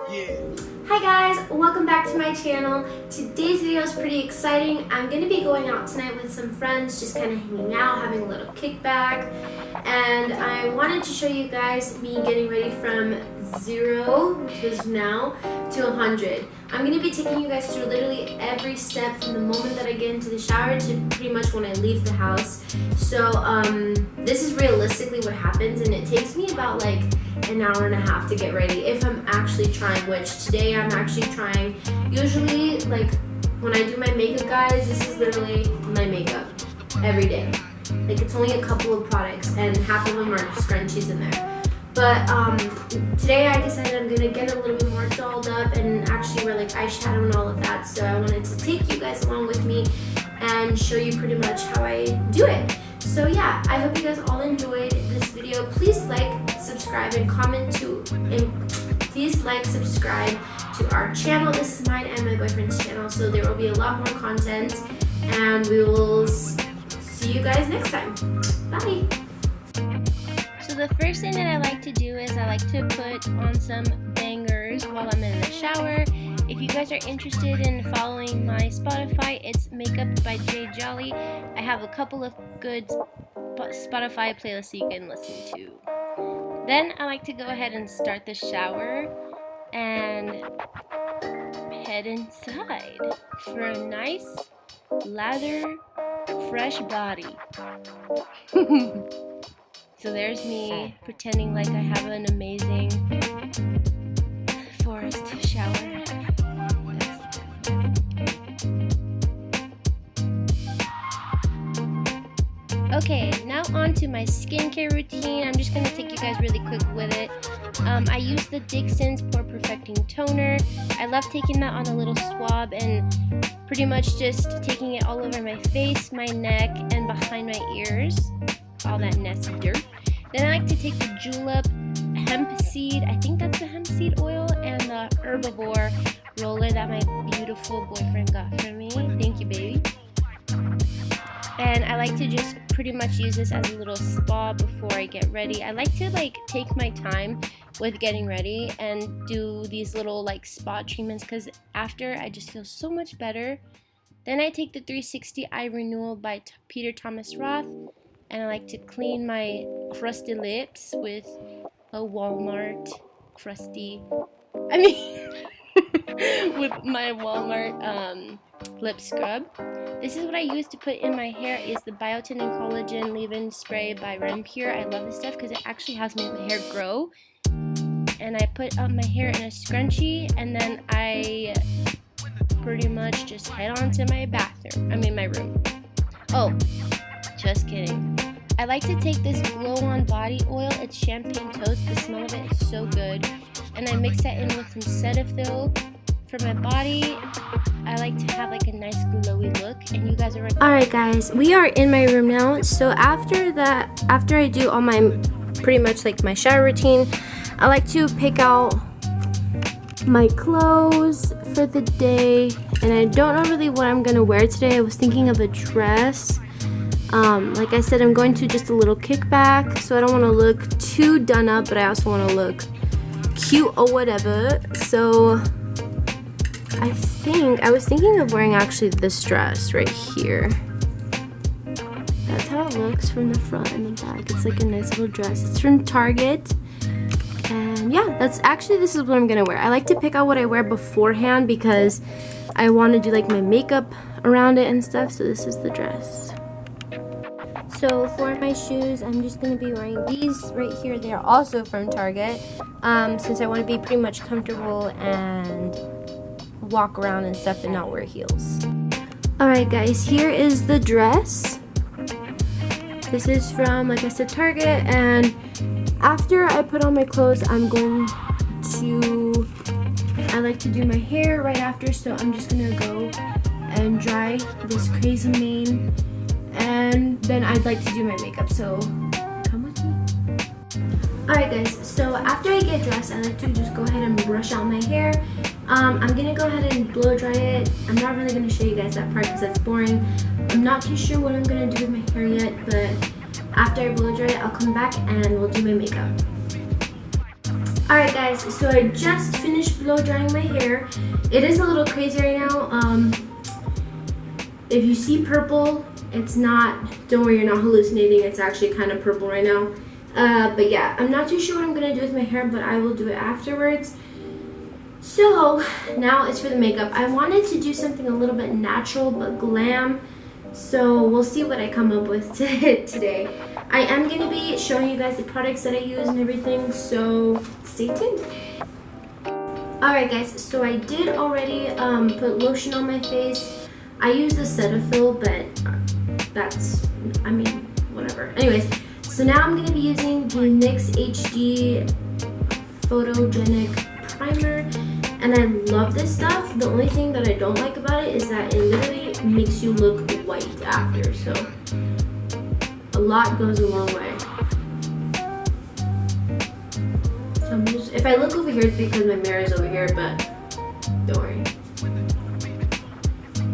Hi guys, welcome back to my channel. Today's video is pretty exciting. I'm going to be going out tonight with some friends, just kind of hanging out, having a little kickback. And I wanted to show you guys me getting ready from 0, which is now, to 100. I'm going to be taking you guys through literally every step from the moment that I get into the shower to pretty much when I leave the house. So this is realistically what happens, and it takes me about like an hour and a half to get ready if I'm actually trying, which today I'm actually trying. Usually, like when I do my makeup, guys, this is literally my makeup every day. Like it's only a couple of products and half of them are scrunchies in there. But today I decided I'm gonna get a little bit more dolled up and actually wear like eyeshadow and all of that. So I wanted to take you guys along with me and show you pretty much how I do it. So yeah, I hope you guys all enjoyed this video. Please like, subscribe, and comment please like, subscribe to our channel. This is mine and my boyfriend's channel, so there will be a lot more content, and we will see you guys next time. Bye. So the first thing that I like to do is I like to put on some bangers while I'm in the shower. If you guys are interested in following my Spotify, it's Makeup by J Jolly. I have a couple of good Spotify playlists you can listen to. Then I like to go ahead and start the shower and head inside for a nice, lather, fresh body. So there's me pretending like I have an amazing forest shower. Okay, now on to my skincare routine. I'm just going to take you guys really quick with it. I use the Dixon's Pore Perfecting Toner. I love taking that on a little swab and pretty much just taking it all over my face, my neck, and behind my ears. All that nasty dirt. Then I like to take the Julep hemp seed, I think that's the hemp seed oil, and the herbivore roller that my beautiful boyfriend got for me. Thank you, baby. And I like to just pretty much use this as a little spa before I get ready. I like to take my time with getting ready and do these little spa treatments, because after I just feel so much better. Then I take the 360 Eye Renewal by Peter Thomas Roth, and I like to clean my crusty lips with a Walmart with my Walmart lip scrub. This is what I use to put in my hair, is the Biotin and Collagen Leave-In Spray by Pure. I love this stuff because it actually has made my hair grow. And I put my hair in a scrunchie, and then I pretty much just head on to my my room. Oh, just kidding. I like to take this glow-on body oil. It's champagne toast. The smell of it is so good. And I mix that in with some Cetaphil. For my body, I like to have a nice glowy look, and you guys are ready. Alright guys, we are in my room now. So after I do all my pretty much my shower routine, I like to pick out my clothes for the day, and I don't know really what I'm gonna wear today. I was thinking of a dress. Like I said, I'm going to just a little kickback, so I don't want to look too done up, but I also want to look cute or whatever. So I was thinking of wearing actually this dress right here. That's how it looks from the front and the back. It's a nice little dress. It's from Target. And yeah, this is what I'm gonna wear. I like to pick out what I wear beforehand because I want to do my makeup around it and stuff. So this is the dress. So for my shoes, I'm just going to be wearing these right here. They're also from Target, since I want to be pretty much comfortable and walk around and stuff and not wear heels. Alright guys, here is the dress. This is from, like I said, Target, and after I put on my clothes, I like to do my hair right after, so I'm just going to go and dry this crazy mane. And then I'd like to do my makeup, so come with me. Alright guys, so after I get dressed, I like to just go ahead and brush out my hair. I'm going to go ahead and blow dry it. I'm not really going to show you guys that part because that's boring. I'm not too sure what I'm going to do with my hair yet, but after I blow dry it, I'll come back and we'll do my makeup. Alright guys, so I just finished blow drying my hair. It is a little crazy right now. If you see purple, it's not, don't worry, you're not hallucinating. It's actually kind of purple right now. But yeah, I'm not too sure what I'm going to do with my hair, but I will do it afterwards. So now it's for the makeup. I wanted to do something a little bit natural but glam. So we'll see what I come up with today. I am going to be showing you guys the products that I use and everything, so stay tuned. Alright guys, so I did already put lotion on my face. I use the Cetaphil, but that's, I mean, whatever. Anyways, so now I'm going to be using the NYX HD Photogenic Primer. And I love this stuff. The only thing that I don't like about it is that it literally makes you look white after. So a lot goes a long way. So I'm just, if I look over here, it's because my mirror is over here, but don't worry.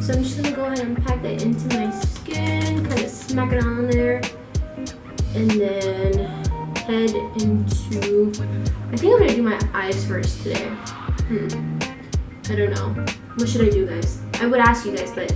So I'm just gonna go ahead and pack that into my skin, kind of smack it on there, and then head into, I think I'm gonna do my eyes first today. I don't know. What should I do, guys? I would ask you guys, but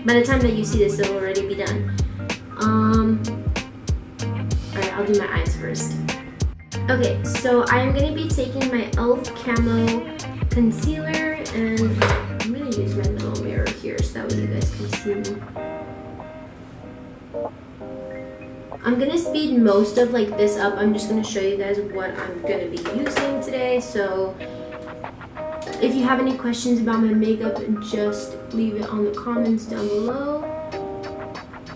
by the time that you see this, it'll already be done. Alright, I'll do my eyes first. Okay, so I'm going to be taking my e.l.f. Camo Concealer, and I'm going to use my little mirror here so that way you guys can see me. I'm going to speed most of like this up. I'm just going to show you guys what I'm going to be using today, so if you have any questions about my makeup, just leave it on the comments down below,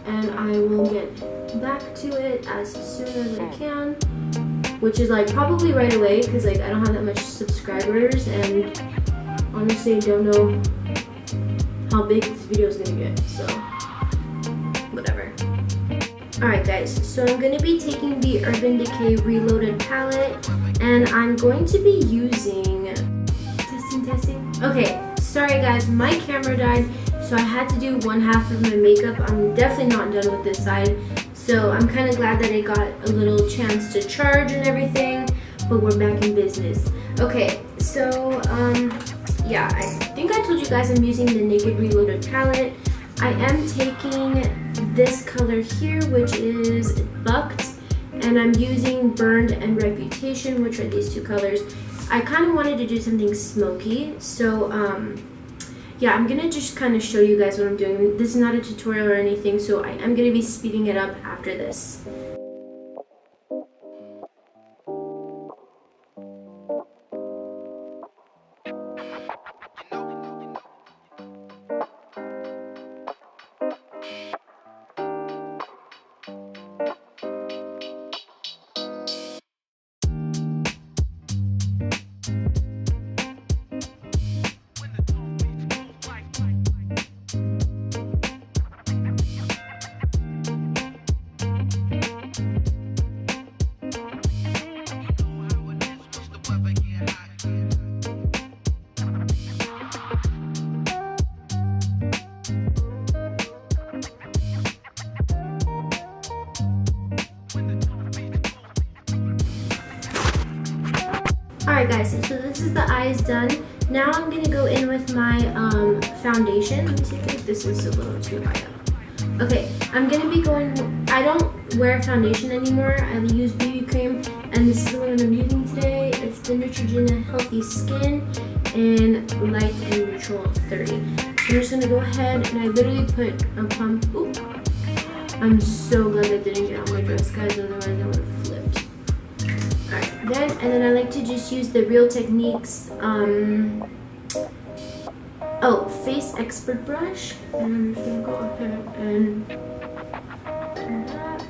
and I will get back to it as soon as I can, which is like probably right away, because like I don't have that much subscribers, and honestly I don't know how big this video is gonna get, so whatever. Alright guys, so I'm going to be taking the Urban Decay Reloaded palette, and I'm going to be using testing. Okay, sorry guys, my camera died, so I had to do one half of my makeup. I'm definitely not done with this side, so I'm kind of glad that I got a little chance to charge and everything, but we're back in business. Okay, so yeah, I think I told you guys I'm using the Naked Reloaded palette. I am taking this color here, which is Bucked, and I'm using Burned and Reputation, which are these two colors. I kind of wanted to do something smoky, so yeah, I'm gonna just kind of show you guys what I'm doing. This is not a tutorial or anything, so I am gonna be speeding it up after this. Alright guys, so this is the eyes done. Now I'm going to go in with my foundation. Let me see if this is a little too high up. Okay, I'm going to be going, I don't wear foundation anymore. I use BB cream, and this is the one I'm using today. It's the Neutrogena Healthy Skin in Light and Neutral 30. So I'm just going to go ahead, and I literally put a pump. Ooh, I'm so glad that didn't get on my dress, guys, otherwise I would have flipped. Alright, and then I like to just use the Real Techniques Face Expert brush, and I'm just gonna go ahead and do that.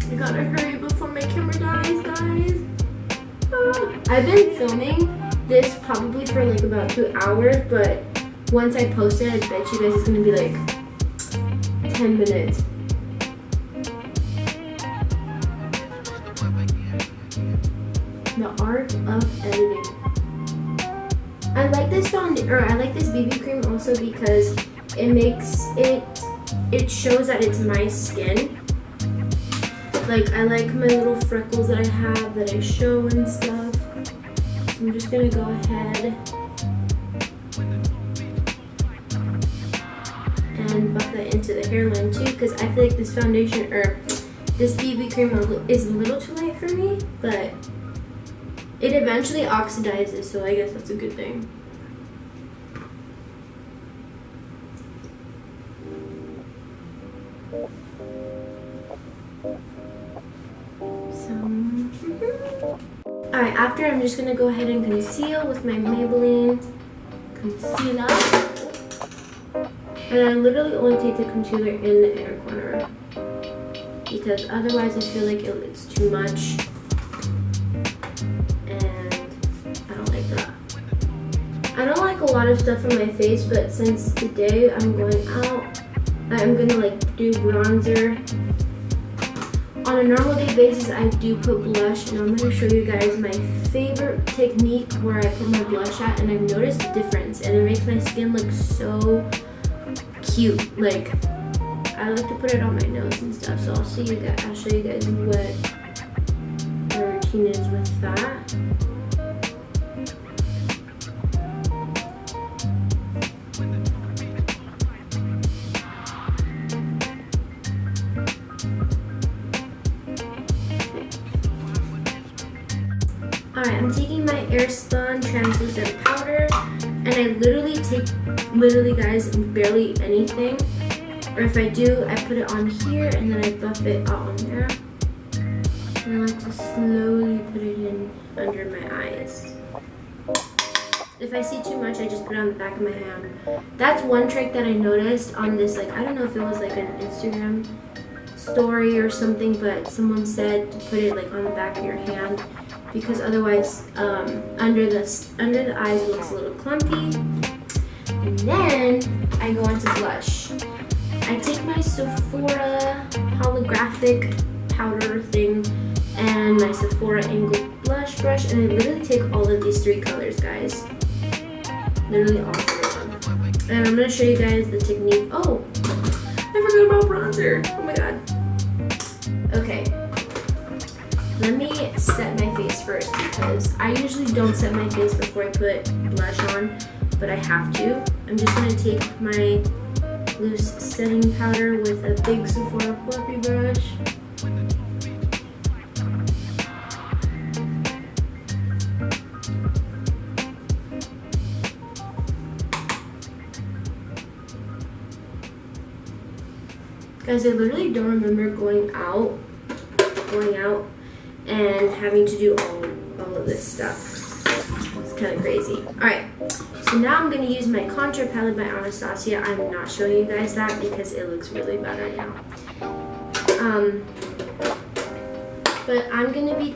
I gotta hurry before my camera dies, guys. I've been filming this probably for like about 2 hours, but once I post it, I bet you guys it's gonna be like 10 minutes. The art of editing. I like this BB cream also because it shows that it's my skin. Like, I like my little freckles that I have that I show and stuff. So I'm just gonna go ahead and buff that into the hairline too, because I feel like this foundation or this BB cream is a little too light for me, but it eventually oxidizes, so I guess that's a good thing. Alright, after I'm just going to go ahead and conceal with my Maybelline concealer. And I literally only take the concealer in the inner corner, because otherwise I feel like it's too much. And I don't like that. I don't like a lot of stuff on my face, but since today I'm going out, I'm going to like do bronzer. On a normal day basis, I do put blush, and I'm going to show you guys my favorite technique where I put my blush at, and I've noticed a difference, and it makes my skin look so cute. Like, I like to put it on my nose and stuff, so I'll show you guys what my routine is with that. Alright, I'm taking my Airspun translucent powder, and I literally guys, barely anything. Or if I do, I put it on here and then I buff it out on there. And I like to slowly put it in under my eyes. If I see too much, I just put it on the back of my hand. That's one trick that I noticed on this, like, I don't know if it was like an Instagram story or something, but someone said to put it like on the back of your hand, because otherwise under the eyes it looks a little clumpy. And then I go into blush. I take my Sephora holographic powder thing and my Sephora angled blush brush, and I literally take all of these three colors, guys. Literally all three of them. And I'm going to show you guys the technique. Oh, I forgot about bronzer. Oh my god. Okay. Let me set my face first, because I usually don't set my face before I put blush on, but I have to. I'm just going to take my loose setting powder with a big Sephora fluffy brush. Guys, I literally don't remember going out and having to do all of this stuff. It's kind of crazy. Alright, so now I'm going to use my contour palette by Anastasia. I'm not showing you guys that because it looks really bad right now. But I'm going to be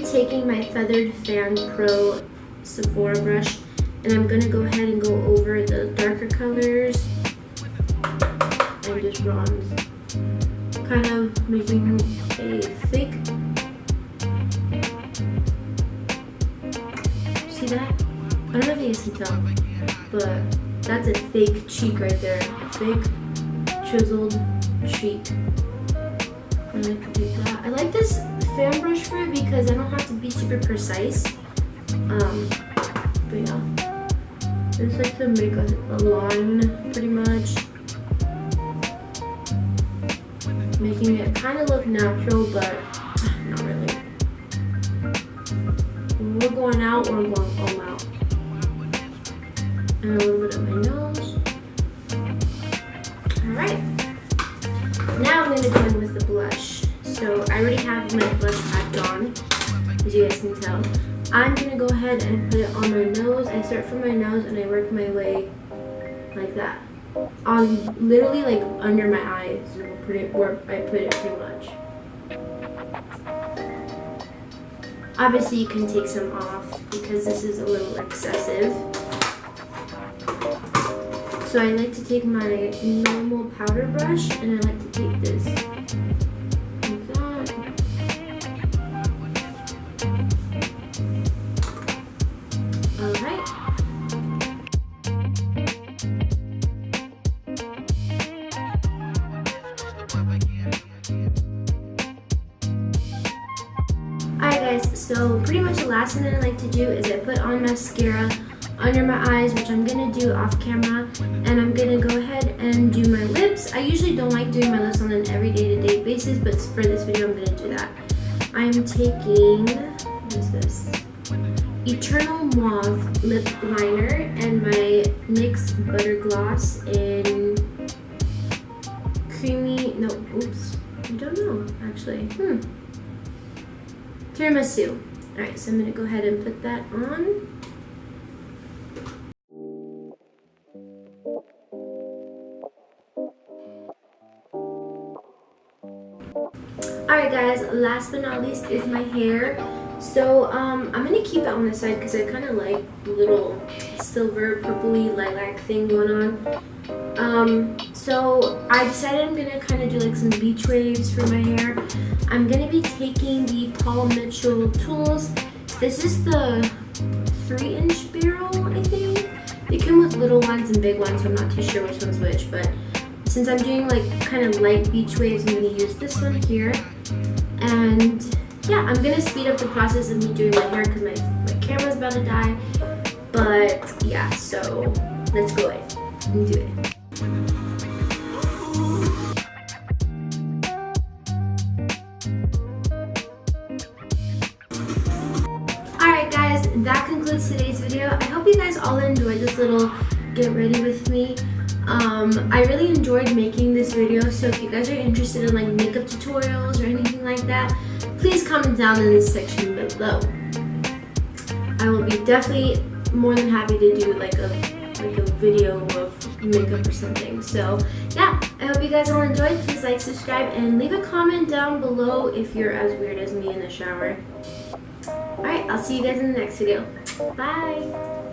taking my Feathered Fan Pro Sephora brush, and I'm going to go ahead and go over the darker colors and just bronze. Kind of making a fake. See that? I don't know if you guys can tell, but that's a fake cheek right there. A fake chiseled cheek. I like to do that. I like this fan brush for it because I don't have to be super precise. But yeah. I just like to make a line pretty much. Making it kind of look natural, but not really. When we're going out, we're going all out. And a little bit of my nose. Alright. Now I'm going to go in with the blush. So I already have my blush packed on, as you guys can tell. I'm going to go ahead and put it on my nose. I start from my nose and I work my way like that. On literally like under my eyes where I put it pretty much. Obviously you can take some off because this is a little excessive. So I like to take my normal powder brush and I like to take this like that. Alright. guys, so pretty much the last thing that I like to do is I put on mascara under my eyes, which I'm gonna do off camera, and I'm gonna go ahead and do my lips. I usually don't like doing my lips on an everyday to day basis, but for this video I'm gonna do that. I'm taking, what is this? Eternal Mauve lip liner and my NYX Butter Gloss in creamy, no, oops, I don't know actually, Tiramisu. Alright, so I'm gonna go ahead and put that on. Alright guys, last but not least is my hair. So I'm gonna keep it on the side because I kind of like the little silver purpley lilac thing going on. So I decided I'm gonna kind of do like some beach waves for my hair. I'm gonna be taking the Paul Mitchell tools. This is the 3-inch barrel, I think. They come with little ones and big ones, so I'm not too sure which one's which, but since I'm doing like kind of light beach waves, I'm gonna use this one here. And yeah, I'm gonna speed up the process of me doing my hair because my camera's about to die. But yeah, so let's go ahead and do it. Alright guys, that concludes today's video. I hope you guys all enjoyed this little get ready with me. I really enjoyed making this video, so if you guys are interested in like makeup tutorials or anything like that, please comment down in the section below. I will be definitely more than happy to do like a video of makeup or something. So yeah, I hope you guys all enjoyed. Please like, subscribe, and leave a comment down below if you're as weird as me in the shower. Alright, I'll see you guys in the next video. Bye!